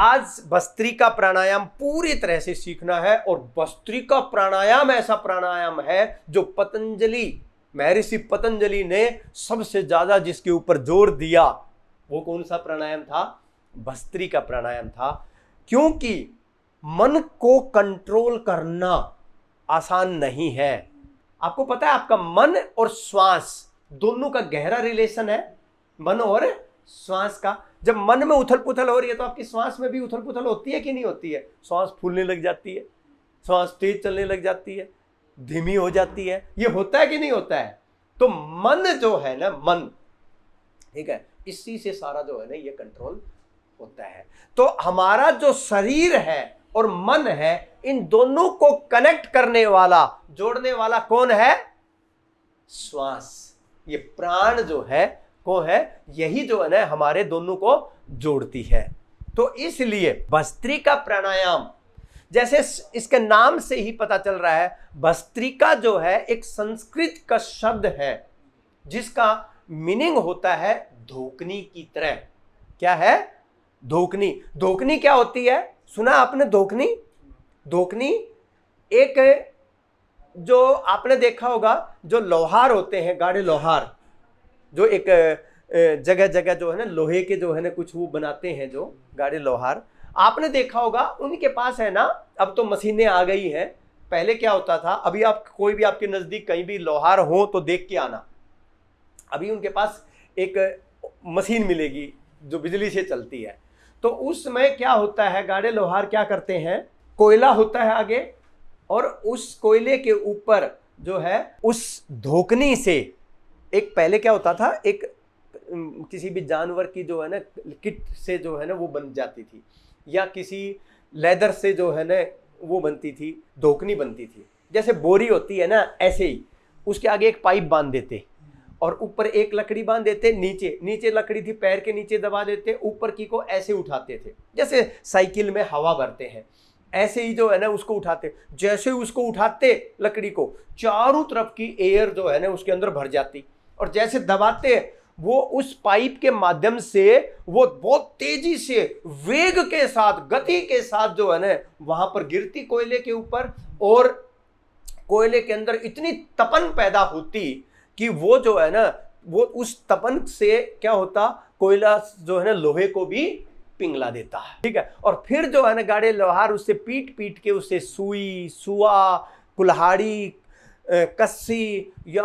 आज भस्त्रिका प्राणायाम पूरी तरह से सीखना है। और भस्त्रिका प्राणायाम ऐसा प्राणायाम है जो महर्षि पतंजलि ने सबसे ज्यादा जिसके ऊपर जोर दिया, वो कौन सा प्राणायाम था? भस्त्रिका प्राणायाम था। क्योंकि मन को कंट्रोल करना आसान नहीं है। आपको पता है आपका मन और श्वास दोनों का गहरा रिलेशन है, मन और श्वास का। जब मन में उथल पुथल हो रही है तो आपकी श्वास में भी उथल पुथल होती है कि नहीं होती है? श्वास फूलने लग जाती है, श्वास तेज चलने लग जाती है, धीमी हो जाती है। ये होता है कि नहीं होता है? तो मन जो है ना, मन, ठीक है, इसी से सारा जो है ना ये कंट्रोल होता है। तो हमारा जो शरीर है और मन है, इन दोनों को कनेक्ट करने वाला, जोड़ने वाला कौन है? श्वास। ये प्राण जो है को है, यही जो है ना हमारे दोनों को जोड़ती है। तो इसलिए भस्त्रिका प्राणायाम, जैसे इसके नाम से ही पता चल रहा है, भस्त्रिका जो है एक संस्कृत का शब्द है जिसका मीनिंग होता है धोकनी की तरह। क्या है? धोकनी। धोकनी क्या होती है? सुना आपने धोकनी? धोकनी एक, जो आपने देखा होगा, जो लोहार होते हैं, गाढ़े लोहार, जो एक जगह जगह जो है ना लोहे के जो है ना कुछ वो बनाते हैं, जो गाढ़े लोहार, आपने देखा होगा उनके पास है ना, अब तो मशीनें आ गई हैं। पहले क्या होता था, अभी आप कोई भी आपके नजदीक कहीं भी लोहार हो तो देख के आना, अभी उनके पास एक मशीन मिलेगी जो बिजली से चलती है। तो उसमें क्या होता है, गाढ़े लोहार क्या करते हैं, कोयला होता है आगे, और उस कोयले के ऊपर जो है उस धोकनी से, एक पहले क्या होता था, एक किसी भी जानवर की जो है ना किट से जो है ना वो बन जाती थी, या किसी लेदर से जो है ना वो बनती थी, धोकनी बनती थी। जैसे बोरी होती है ना, ऐसे ही उसके आगे एक पाइप बांध देते और ऊपर एक लकड़ी बांध देते, नीचे लकड़ी थी, पैर के नीचे दबा देते, ऊपर की को ऐसे उठाते थे, जैसे साइकिल में हवा भरते हैं, ऐसे ही जो है ना उसको उठाते। जैसे उसको उठाते लकड़ी को, चारों तरफ की एयर जो है ना उसके अंदर भर जाती, और जैसे दबाते वो उस पाइप के माध्यम से वो बहुत तेजी से, वेग के साथ, गति के साथ जो है ना वहां पर गिरती कोयले के ऊपर, और कोयले के अंदर इतनी तपन पैदा होती कि वो जो है ना, वो उस तपन से क्या होता, कोयला जो है ना लोहे को भी पिघला देता है, ठीक है। और फिर जो है ना गाढ़े लोहार उससे पीट पीट के उससे सुई, सुआ, कुल्हाड़ी, कस्सी, या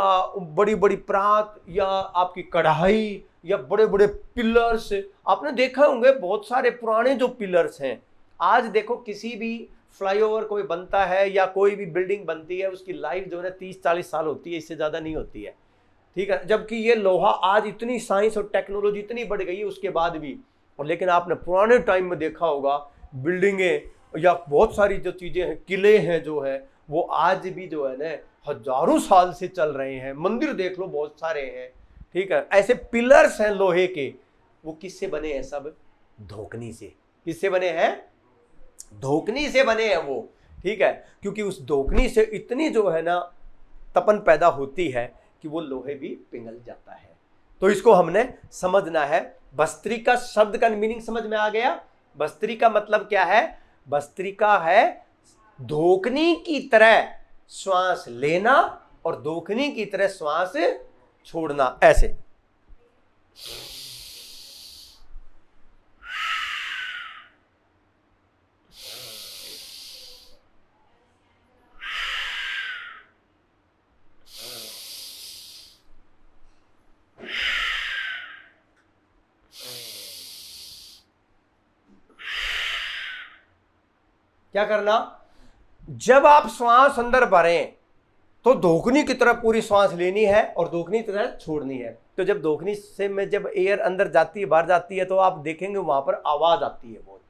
बड़ी बड़ी प्रात, या आपकी कढ़ाई, या बड़े बड़े पिलर्स, आपने देखा होंगे बहुत सारे पुराने जो पिलर्स हैं। आज देखो किसी भी फ्लाईओवर कोई बनता है या कोई भी बिल्डिंग बनती है, उसकी लाइफ जो है ना 30-40 साल होती है, इससे ज़्यादा नहीं होती है, ठीक है। जबकि ये लोहा आज इतनी साइंस और टेक्नोलॉजी इतनी बढ़ गई है उसके बाद भी, और लेकिन आपने पुराने टाइम में देखा होगा बिल्डिंगें या बहुत सारी जो चीज़ें हैं, किले हैं जो है, वो आज भी जो है ना हजारों साल से चल रहे हैं। मंदिर देख लो बहुत सारे हैं, ठीक है। ऐसे पिलर्स हैं लोहे के, वो किससे बने हैं? सब धोकनी से। किससे बने हैं? धोकनी से बने हैं वो, ठीक है। क्योंकि उस धोकनी से इतनी जो है ना तपन पैदा होती है कि वो लोहे भी पिघल जाता है। तो इसको हमने समझना है। भस्त्रिका शब्द का मीनिंग समझ में आ गया? भस्त्रिका मतलब क्या है? भस्त्रिका है धोकनी की तरह श्वास लेना और धोकनी की तरह श्वास छोड़ना, ऐसे। क्या करना? जब आप श्वास अंदर भरें तो धोकनी की तरफ पूरी श्वास लेनी है और धोकनी की तरफ छोड़नी है। तो जब धोकनी से में जब एयर अंदर जाती है, बाहर जाती है, तो आप देखेंगे वहां पर आवाज आती है बहुत।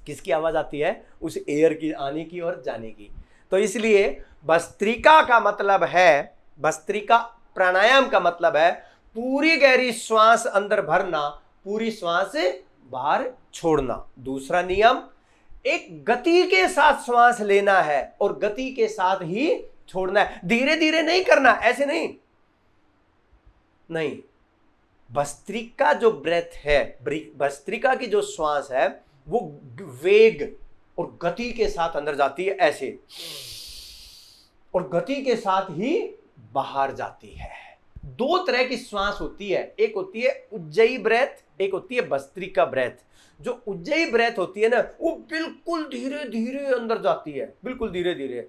किसकी आवाज आती है? उस एयर की आने की और जाने की। तो इसलिए भस्त्रिका का मतलब है, भस्त्रिका प्राणायाम का मतलब है पूरी गहरी श्वास अंदर भरना, पूरी श्वास बाहर छोड़ना। दूसरा नियम, एक गति के साथ श्वास लेना है और गति के साथ ही छोड़ना है। धीरे धीरे नहीं करना, ऐसे नहीं। भस्त्रिका जो ब्रेथ है, भस्त्रिका की जो श्वास है, वो वेग और गति के साथ अंदर जाती है ऐसे, और गति के साथ ही बाहर जाती है। दो तरह की श्वास होती है, एक होती है उज्जयी ब्रेथ, एक होती है भस्त्रिका ब्रेथ। जो उज्जयी ब्रेथ होती है ना, वो बिल्कुल धीरे धीरे अंदर जाती है, बिल्कुल धीरे धीरे,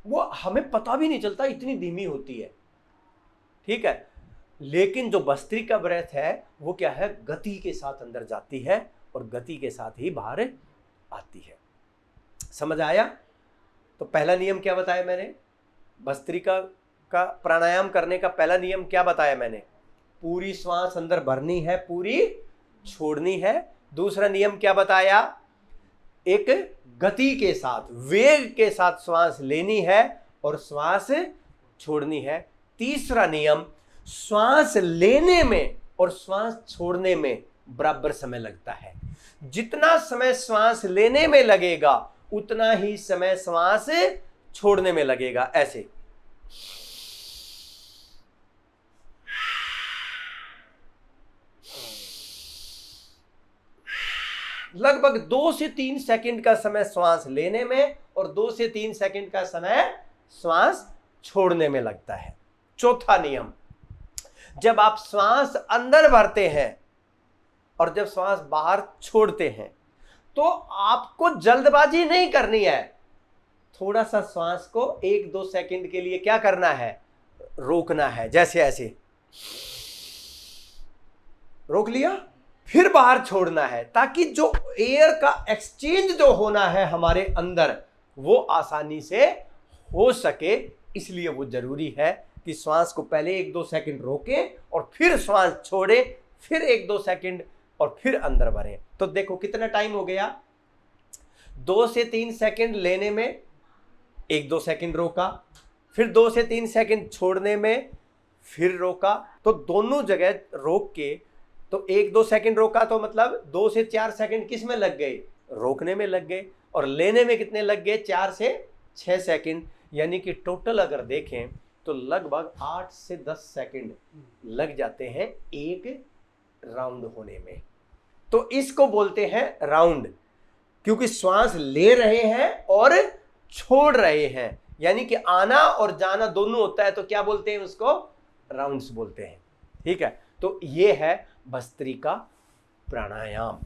वो हमें पता भी नहीं चलता, इतनी धीमी होती है, ठीक है। लेकिन जो भस्त्रिका ब्रेथ है वो क्या है, गति के साथ अंदर जाती है और गति के साथ ही बाहर आती है। समझ आया? तो पहला नियम क्या बताया मैंने, भस्त्रिका का प्राणायाम करने का पहला नियम क्या बताया मैंने, पूरी श्वास अंदर भरनी है, पूरी छोड़नी है। दूसरा नियम क्या बताया, एक गति के साथ, वेग के साथ श्वास लेनी है और श्वास छोड़नी है। तीसरा नियम, श्वास लेने में और श्वास छोड़ने में बराबर समय लगता है। जितना समय श्वास लेने में लगेगा उतना ही समय श्वास छोड़ने में लगेगा। ऐसे लगभग 2 से 3 सेकंड का समय श्वास लेने में और 2 से 3 सेकंड का समय श्वास छोड़ने में लगता है। चौथा नियम, जब आप श्वास अंदर भरते हैं और जब श्वास बाहर छोड़ते हैं तो आपको जल्दबाजी नहीं करनी है, थोड़ा सा श्वास को 1-2 सेकंड के लिए क्या करना है, रोकना है। जैसे ऐसे रोक लिया, फिर बाहर छोड़ना है, ताकि जो एयर का एक्सचेंज जो होना है हमारे अंदर वो आसानी से हो सके। इसलिए वो जरूरी है कि श्वास को पहले 1-2 सेकंड रोकें और फिर श्वास छोड़े, फिर 1-2 सेकंड और फिर अंदर भरें। तो देखो कितना टाइम हो गया, 2 से 3 सेकंड लेने में 1-2 सेकंड रोका, फिर 2 से 3 सेकंड छोड़ने में फिर रोका। तो दोनों जगह रोक के, तो 1-2 सेकंड रोका तो मतलब 2 से 4 सेकंड किस में लग गए, रोकने में लग गए, और लेने में कितने लग गए, 4 से 6 सेकंड। यानी कि टोटल अगर देखें तो लगभग 8 से 10 सेकंड लग जाते हैं एक राउंड होने में। तो इसको बोलते हैं राउंड, क्योंकि श्वास ले रहे हैं और छोड़ रहे हैं, यानी कि आना और जाना दोनों होता है। तो क्या बोलते हैं उसको, राउंड्स बोलते हैं, ठीक है। तो ये है भस्त्रिका प्राणायाम।